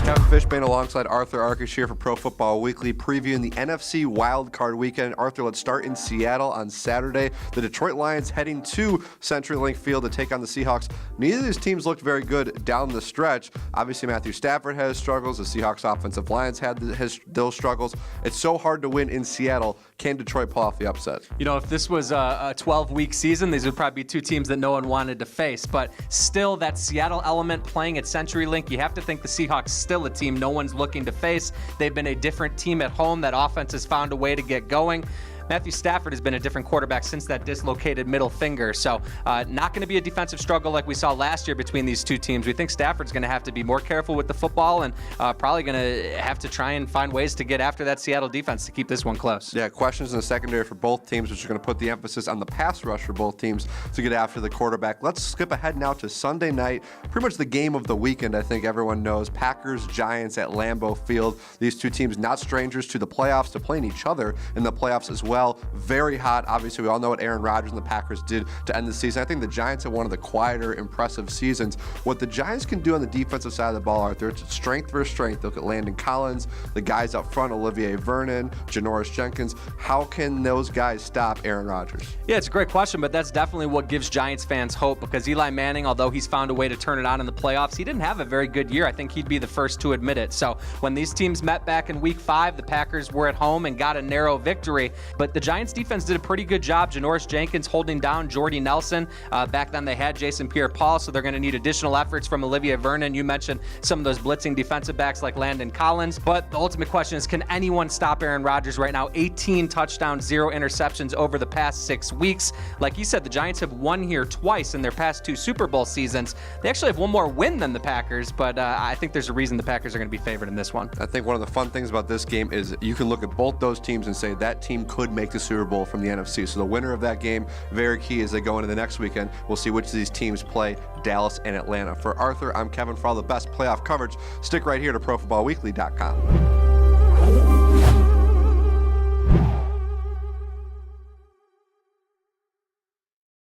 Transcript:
Kevin Fishbain alongside Arthur Arkush here for Pro Football Weekly, previewing the NFC wildcard weekend. Arthur, let's start in Seattle on Saturday. The Detroit Lions heading to CenturyLink Field to take on the Seahawks. Neither of these teams looked very good down the stretch. Obviously, Matthew Stafford has struggles. The Seahawks offensive lines had those struggles. It's so hard to win in Seattle. Can Detroit pull off the upset? You know, if this was a 12-week season, these would probably be two teams that no one wanted to face. But still, that Seattle element playing at CenturyLink, you have to think the Seahawks still a team no one's looking to face. They've been a different team at home. That offense has found a way to get going. Matthew Stafford has been a different quarterback since that dislocated middle finger. So not going to be a defensive struggle like we saw last year between these two teams. We think Stafford's going to have to be more careful with the football and probably going to have to try and find ways to get after that Seattle defense to keep this one close. Yeah, questions in the secondary for both teams, which are going to put the emphasis on the pass rush for both teams to get after the quarterback. Let's skip ahead now to Sunday night. Pretty much the game of the weekend, I think everyone knows. Packers-Giants at Lambeau Field. These two teams not strangers to the playoffs, to playing each other in the playoffs as well. Very hot. Obviously, we all know what Aaron Rodgers and the Packers did to end the season. I think the Giants have one of the quieter, impressive seasons. What the Giants can do on the defensive side of the ball, Arthur, it's strength versus strength. Look at Landon Collins, the guys up front, Olivier Vernon, Janoris Jenkins. How can those guys stop Aaron Rodgers? Yeah, it's a great question, but that's definitely what gives Giants fans hope, because Eli Manning, although he's found a way to turn it on in the playoffs, he didn't have a very good year. I think he'd be the first to admit it. So when these teams met back in Week 5, the Packers were at home and got a narrow victory, but the Giants defense did a pretty good job. Janoris Jenkins holding down Jordy Nelson. Back then they had Jason Pierre-Paul, so they're going to need additional efforts from Olivier Vernon. You mentioned some of those blitzing defensive backs like Landon Collins, but the ultimate question is, can anyone stop Aaron Rodgers right now? 18 touchdowns, 0 interceptions over the past 6 weeks. Like you said, the Giants have won here twice in their past 2 Super Bowl seasons. They actually have one more win than the Packers, but I think there's a reason the Packers are going to be favored in this one. I think one of the fun things about this game is you can look at both those teams and say that team could make the Super Bowl from the NFC. So the winner of that game, very key as they go into the next weekend. We'll see which of these teams play Dallas and Atlanta. For Arthur, I'm Kevin. For all the best playoff coverage, stick right here to ProFootballWeekly.com.